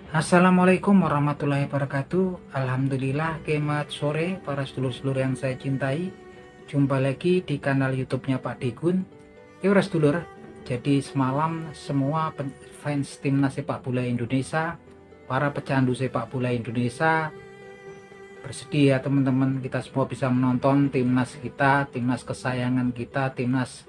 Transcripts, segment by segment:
Assalamualaikum warahmatullahi wabarakatuh. Alhamdulillah, kemat sore para sedulur-sedulur yang saya cintai. Jumpa lagi di kanal YouTube-nya Pak Degun. Para sedulur, jadi semalam semua fans timnas sepak bola Indonesia, para pecandu sepak bola Indonesia bersedih ya teman-teman, kita semua bisa menonton timnas kita, timnas kesayangan kita, timnas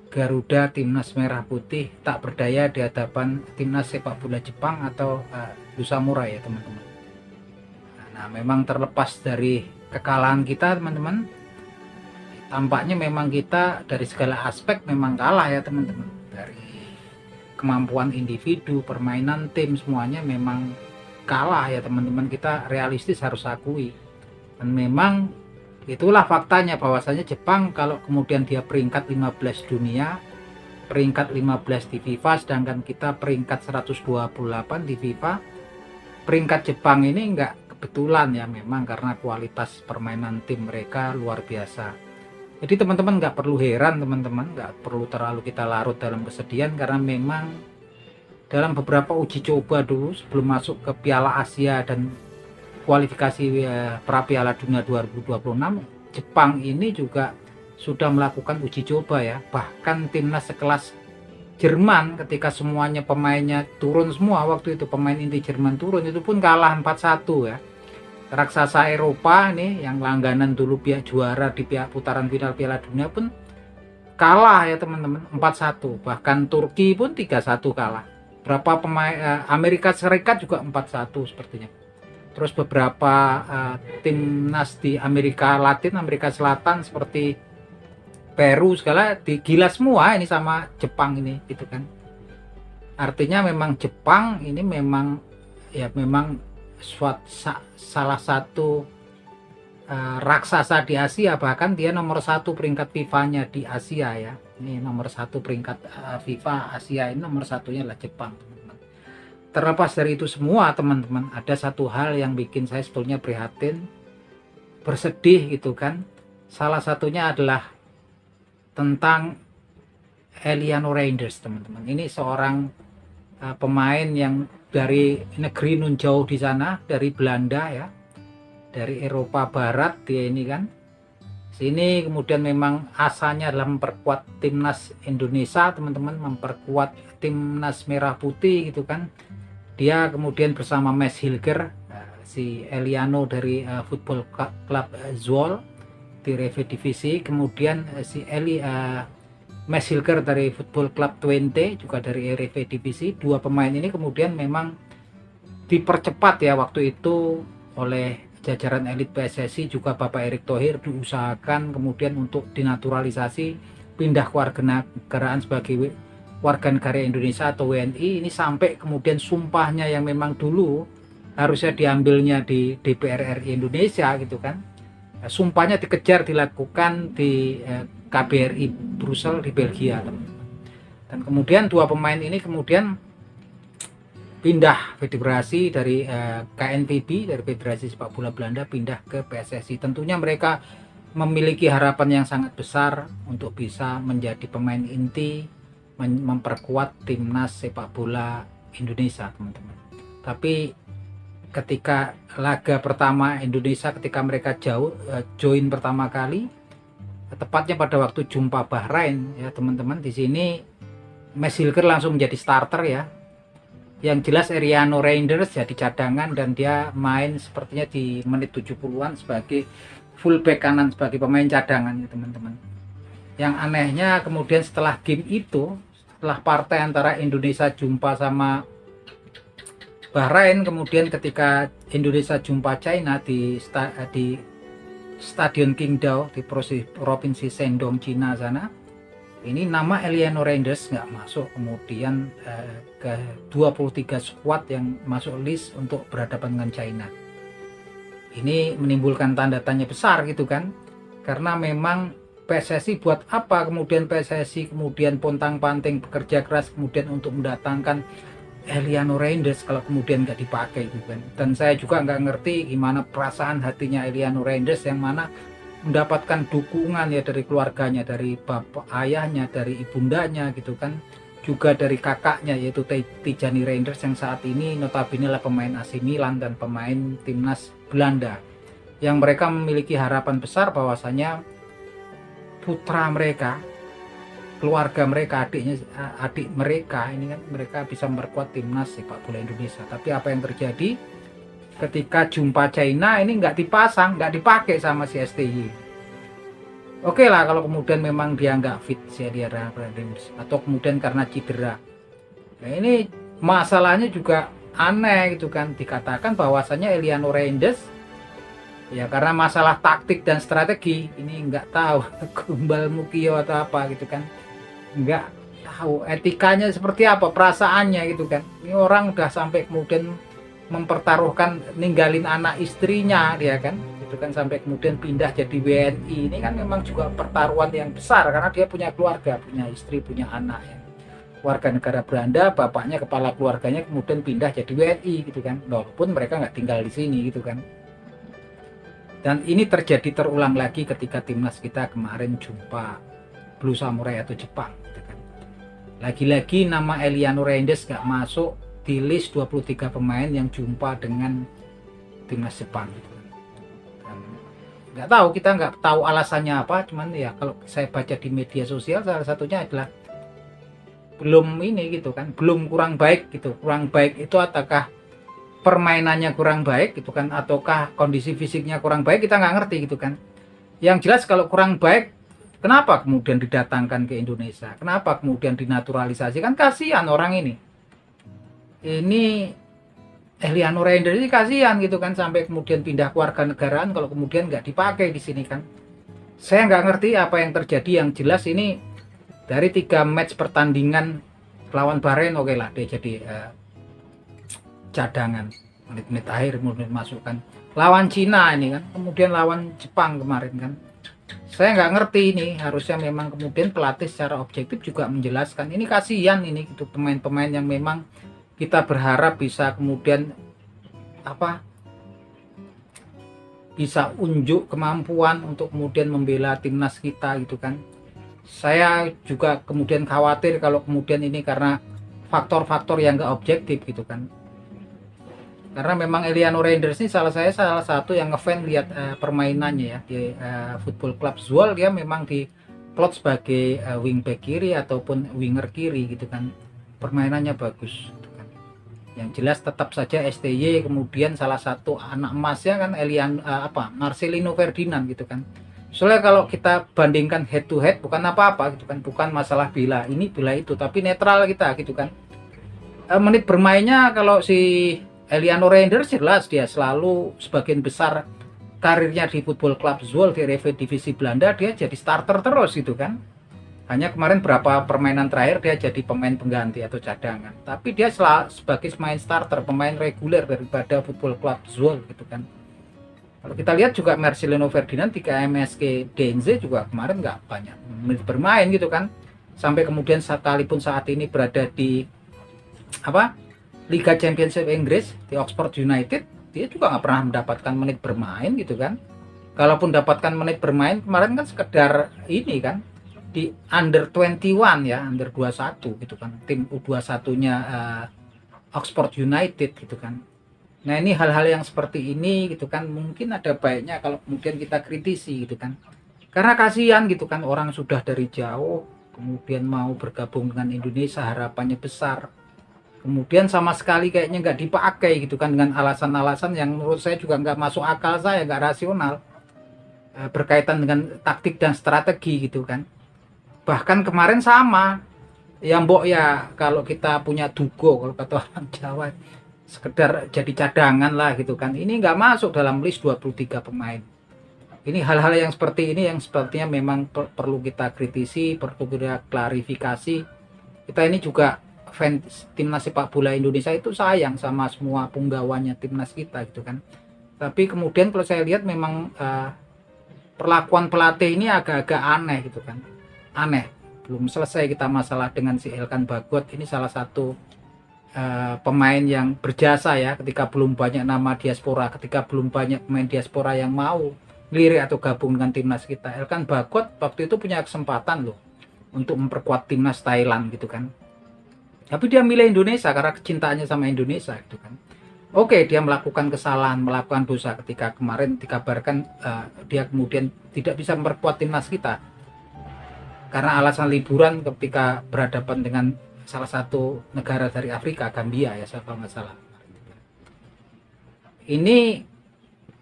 Garuda, timnas merah putih tak berdaya di hadapan timnas sepak bola Jepang atau Samurai ya teman-teman. Nah, memang terlepas dari kekalahan kita teman-teman, tampaknya memang kita dari segala aspek memang kalah ya teman-teman. Dari kemampuan individu, permainan tim, semuanya memang kalah ya teman-teman. Kita realistis harus akui. Dan memang itulah faktanya, bahwasanya Jepang kalau kemudian dia peringkat 15 dunia, peringkat 15 di FIFA, sedangkan kita peringkat 128 di FIFA. Peringkat Jepang ini enggak kebetulan ya, memang karena kualitas permainan tim mereka luar biasa. Jadi teman-teman nggak perlu heran, teman-teman nggak perlu terlalu kita larut dalam kesedihan, karena memang dalam beberapa uji coba dulu sebelum masuk ke Piala Asia dan kualifikasi pra Piala Dunia 2026, Jepang ini juga sudah melakukan uji coba ya. Bahkan timnas sekelas Jerman ketika semuanya pemainnya turun semua, waktu itu pemain inti Jerman turun, itu pun kalah 4-1 ya. Raksasa Eropa nih yang langganan dulu pihak juara di pihak putaran final Piala Dunia pun kalah ya teman-teman, 4-1. Bahkan Turki pun 3-1 kalah. Berapa pemain Amerika Serikat juga 4-1 sepertinya. Terus beberapa timnas di Amerika Latin, Amerika Selatan seperti Peru segala digila semua ini sama Jepang ini gitu kan. Artinya memang Jepang ini memang ya memang salah satu raksasa di Asia, bahkan dia nomor 1 peringkat FIFA-nya di Asia ya. Ini nomor 1 peringkat FIFA Asia, ini nomor satunya adalah Jepang. Terlepas dari itu semua teman-teman, ada satu hal yang bikin saya sebetulnya prihatin, bersedih gitu kan. Salah satunya adalah tentang Eliano Reinders teman-teman. Ini seorang pemain yang dari negeri nun jauh di sana, dari Belanda ya, dari Eropa Barat dia ini kan. Sini kemudian memang asalnya adalah memperkuat timnas Indonesia teman-teman, memperkuat timnas merah putih gitu kan. Dia kemudian bersama Max Hilger, si Eliano dari Football Club Zwolle di RV Divisi, kemudian si Max Hilger dari Football Club Twente juga dari RV Divisi. Dua pemain ini kemudian memang dipercepat ya waktu itu oleh jajaran elit PSSI, juga Bapak Erick Thohir, diusahakan kemudian untuk dinaturalisasi, pindah kewarganegaraan sebagai warga negara Indonesia atau WNI. Ini sampai kemudian sumpahnya yang memang dulu harusnya diambilnya di DPR RI Indonesia gitu kan, sumpahnya dikejar dilakukan di KBRI Brussel di Belgia teman-teman. Dan kemudian dua pemain ini kemudian pindah federasi dari KNVB, dari Federasi Sepak Bola Belanda, pindah ke PSSI. Tentunya mereka memiliki harapan yang sangat besar untuk bisa menjadi pemain inti, memperkuat timnas sepak bola Indonesia teman-teman. Tapi ketika laga pertama Indonesia, ketika mereka join pertama kali, tepatnya pada waktu jumpa Bahrain ya teman-teman, di sini Max Hilger langsung menjadi starter ya. Yang jelas Eliano Reinders jadi cadangan, dan dia main sepertinya di menit 70-an sebagai fullback kanan, sebagai pemain cadangan ya teman-teman. Yang anehnya kemudian setelah game itu, setelah partai antara Indonesia jumpa sama Bahrain, kemudian ketika Indonesia jumpa China di Stadion Qingdao di provinsi Shandong Cina sana, ini nama Eliano Reinders nggak masuk kemudian ke 23 squad yang masuk list untuk berhadapan dengan China. Ini menimbulkan tanda tanya besar gitu kan, karena memang PSSI buat apa kemudian PSSI kemudian pontang-panting bekerja keras kemudian untuk mendatangkan Eliano Reinders kalau kemudian nggak dipakai gitu kan. Dan saya juga nggak ngerti gimana perasaan hatinya Eliano Reinders yang mana mendapatkan dukungan ya dari keluarganya, dari bapak ayahnya, dari ibundanya gitu kan, juga dari kakaknya yaitu Tijani Reinders yang saat ini notabene adalah pemain AC Milan dan pemain timnas Belanda, yang mereka memiliki harapan besar bahwasanya putra mereka, keluarga mereka, adik mereka ini kan mereka bisa memperkuat timnas sepak bola Indonesia. Tapi apa yang terjadi ketika jumpa China ini nggak dipasang, nggak dipakai sama si STY. Oke lah kalau kemudian memang dia nggak fit si Eliana Reinders atau kemudian karena cedera. Nah ini masalahnya juga aneh gitu kan, dikatakan bahwasanya Eliana Reinders ya karena masalah taktik dan strategi ini nggak tahu Gumbal Mukio atau apa gitu kan, nggak tahu etikanya seperti apa, perasaannya gitu kan. Ini orang udah sampai kemudian mempertaruhkan ninggalin anak istrinya dia kan, itu kan sampai kemudian pindah jadi WNI. Ini kan memang juga pertaruhan yang besar karena dia punya keluarga, punya istri, punya anak ya. Warga negara Belanda, bapaknya kepala keluarganya kemudian pindah jadi WNI gitu kan, walaupun mereka nggak tinggal di sini gitu kan. Dan ini terulang lagi ketika timnas kita kemarin jumpa Blue Samurai atau Jepang gitu kan. Lagi-lagi nama Eliana Reinders nggak masuk di list 23 pemain yang jumpa dengan timnas Jepang gitu kan. Nggak tahu, kita nggak tahu alasannya apa, cuman ya kalau saya baca di media sosial salah satunya adalah belum ini gitu kan, belum kurang baik gitu. Kurang baik itu apakah permainannya kurang baik gitu kan, ataukah kondisi fisiknya kurang baik, kita nggak ngerti gitu kan. Yang jelas kalau kurang baik, kenapa kemudian didatangkan ke Indonesia, kenapa kemudian dinaturalisasi, kan kasihan orang ini Eliana Reinders ini kasihan gitu kan, sampai kemudian pindah kewarganegaraan kalau kemudian nggak dipakai di sini kan. Saya nggak ngerti apa yang terjadi. Yang jelas ini dari 3 match pertandingan lawan Bahrain, oke lah dia jadi cadangan menit-menit akhir kemudian masukkan. Lawan Cina ini kan, kemudian lawan Jepang kemarin kan. Saya nggak ngerti ini, harusnya memang kemudian pelatih secara objektif juga menjelaskan. Ini kasihan ini gitu, pemain-pemain yang memang kita berharap bisa kemudian bisa unjuk kemampuan untuk kemudian membela timnas kita gitu kan. Saya juga kemudian khawatir kalau kemudian ini karena faktor-faktor yang nggak objektif gitu kan. Karena memang Eliana Reinders ini salah satu yang ngefans lihat permainannya ya di Football Club Zwolle. Dia memang diplot sebagai wingback kiri ataupun winger kiri gitu kan. Permainannya bagus gitu kan. Yang jelas tetap saja STY kemudian salah satu anak emasnya kan Marcelino Ferdinand gitu kan. Soalnya kalau kita bandingkan head to head bukan apa-apa gitu kan, bukan masalah bila ini bila itu, tapi netral kita gitu kan. Menit bermainnya kalau si Eliana Reinders jelas dia selalu sebagian besar karirnya di Football Club Zwolle di Eredivisie Belanda dia jadi starter terus gitu kan. Hanya kemarin berapa permainan terakhir dia jadi pemain pengganti atau cadangan. Tapi dia sebagai pemain starter, pemain reguler daripada Football Club Zwolle gitu kan. Kalau kita lihat juga Marcelino Ferdinand di KMSK Denze juga kemarin nggak banyak menit bermain gitu kan. Sampai kemudian sekalipun saat ini berada di Liga Championship Inggris di Oxford United, dia juga nggak pernah mendapatkan menit bermain gitu kan. Kalaupun dapatkan menit bermain kemarin kan sekedar ini kan di under 21 ya, under 21 gitu kan, tim U21-nya Oxford United gitu kan. Nah ini hal-hal yang seperti ini gitu kan, mungkin ada baiknya kalau kemudian kita kritisi gitu kan. Karena kasihan gitu kan, orang sudah dari jauh kemudian mau bergabung dengan Indonesia, harapannya besar. Kemudian sama sekali kayaknya nggak dipakai gitu kan, dengan alasan-alasan yang menurut saya juga nggak masuk akal, saya nggak rasional, berkaitan dengan taktik dan strategi gitu kan. Bahkan kemarin sama ya mbok ya, kalau kita punya dugo kalau kata orang Jawa, sekedar jadi cadangan lah gitu kan, ini nggak masuk dalam list 23 pemain. Ini hal-hal yang seperti ini yang sepertinya memang perlu kita kritisi, perlu kita klarifikasi. Kita ini juga fans timnas sepak bola Indonesia itu sayang sama semua punggawanya timnas kita gitu kan. Tapi kemudian kalau saya lihat memang perlakuan pelatih ini agak-agak aneh gitu kan. Aneh. Belum selesai kita masalah dengan si Elkan Bagot, ini salah satu pemain yang berjasa ya, ketika belum banyak nama diaspora, ketika belum banyak pemain diaspora yang mau lirik atau gabung dengan timnas kita. Elkan Bagot waktu itu punya kesempatan loh untuk memperkuat timnas Thailand gitu kan. Tapi dia milih Indonesia karena kecintaannya sama Indonesia gitu kan. Oke, dia melakukan kesalahan, melakukan dosa ketika kemarin dikabarkan dia kemudian tidak bisa memperkuat timnas kita karena alasan liburan ketika berhadapan dengan salah satu negara dari Afrika, Gambia ya, saya kalau nggak salah. Ini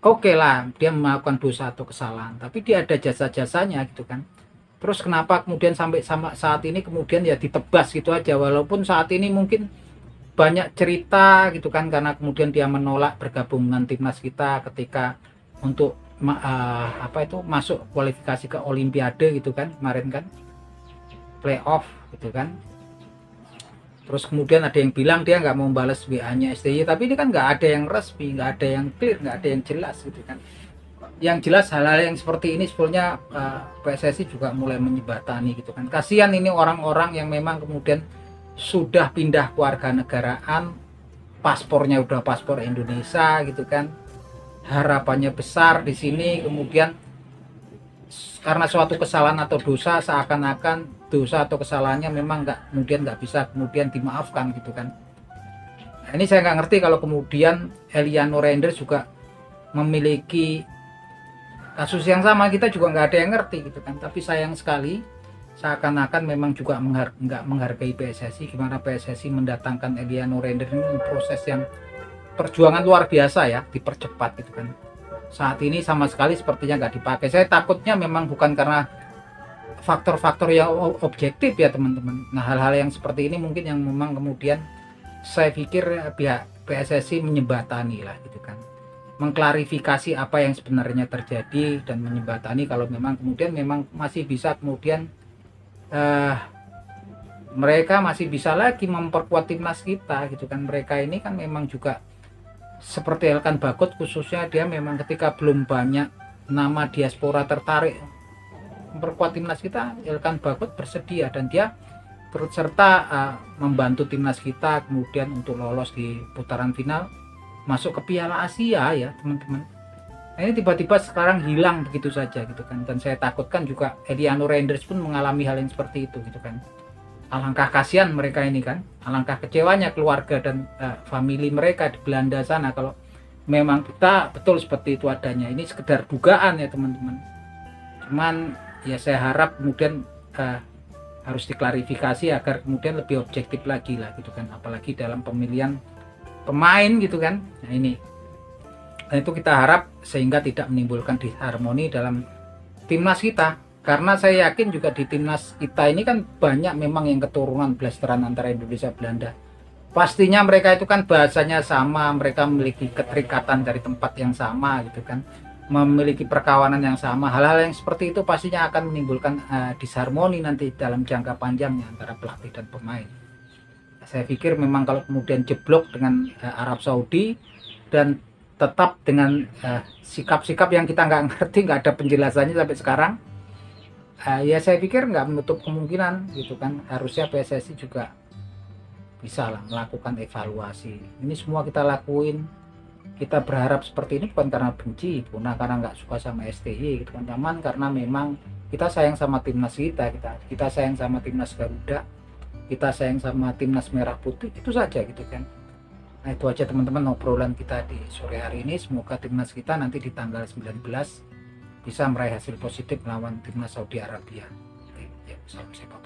oke lah, dia melakukan dosa atau kesalahan, tapi dia ada jasa-jasanya gitu kan. Terus kenapa kemudian sampai sama saat ini kemudian ya ditebas gitu aja, walaupun saat ini mungkin banyak cerita gitu kan, karena kemudian dia menolak bergabung dengan timnas kita ketika untuk masuk kualifikasi ke Olimpiade gitu kan kemarin kan, playoff gitu kan. Terus kemudian ada yang bilang dia nggak mau balas WA-nya STY, tapi ini kan nggak ada yang resmi, nggak ada yang clear, nggak ada yang jelas gitu kan. Yang jelas hal-hal yang seperti ini sebetulnya PSSI juga mulai menyebatani gitu kan. Kasihan ini orang-orang yang memang kemudian sudah pindah kewarganegaraan, paspornya udah paspor Indonesia gitu kan, harapannya besar di sini, kemudian karena suatu kesalahan atau dosa seakan-akan dosa atau kesalahannya memang nggak bisa kemudian dimaafkan gitu kan. Nah, ini saya nggak ngerti kalau kemudian Eliano Reinders juga memiliki kasus yang sama, kita juga nggak ada yang ngerti gitu kan. Tapi sayang sekali seakan-akan memang juga nggak menghargai PSSI. Gimana PSSI mendatangkan Eliano Reinders, ini proses yang perjuangan luar biasa ya, dipercepat gitu kan. Saat ini sama sekali sepertinya nggak dipakai. Saya takutnya memang bukan karena faktor-faktor yang objektif ya teman-teman. Nah, hal-hal yang seperti ini mungkin yang memang kemudian saya pikir pihak PSSI menyebatani lah gitu kan, mengklarifikasi apa yang sebenarnya terjadi dan menyebatani kalau memang kemudian memang masih bisa kemudian mereka masih bisa lagi memperkuat timnas kita gitu kan. Mereka ini kan memang juga seperti Elkan Bagot khususnya, dia memang ketika belum banyak nama diaspora tertarik memperkuat timnas kita, Elkan Bagot bersedia dan dia turut serta membantu timnas kita kemudian untuk lolos di putaran final masuk ke Piala Asia ya teman-teman. Nah, ini tiba-tiba sekarang hilang begitu saja gitu kan, dan saya takutkan juga Eliano Reinders pun mengalami hal yang seperti itu gitu kan. Alangkah kasihan mereka ini kan, alangkah kecewanya keluarga dan famili mereka di Belanda sana kalau memang kita betul seperti itu adanya. Ini sekedar dugaan ya teman-teman, cuman ya saya harap kemudian harus diklarifikasi agar kemudian lebih objektif lagi lah gitu kan, apalagi dalam pemilihan pemain gitu kan. Nah ini, dan itu kita harap sehingga tidak menimbulkan disharmoni dalam timnas kita, karena saya yakin juga di timnas kita ini kan banyak memang yang keturunan blasteran antara Indonesia Belanda. Pastinya mereka itu kan bahasanya sama, mereka memiliki keterikatan dari tempat yang sama gitu kan, memiliki perkawanan yang sama. Hal-hal yang seperti itu pastinya akan menimbulkan disharmoni nanti dalam jangka panjangnya antara pelatih dan pemain. Saya pikir memang kalau kemudian jeblok dengan Arab Saudi dan tetap dengan sikap-sikap yang kita nggak ngerti, nggak ada penjelasannya sampai sekarang, ya saya pikir nggak menutup kemungkinan gitu kan. Harusnya PSSI juga bisa lah melakukan evaluasi. Ini semua kita lakuin, kita berharap seperti ini bukan karena benci, bukan karena nggak suka sama STY gitu kan, cuman karena memang kita sayang sama timnas kita sayang sama timnas Garuda, kita sayang sama timnas Merah Putih, itu saja gitu kan. Nah itu aja teman-teman obrolan kita di sore hari ini. Semoga timnas kita nanti di tanggal 19 bisa meraih hasil positif melawan timnas Saudi Arabia. Oke, ya, salam sepak bola.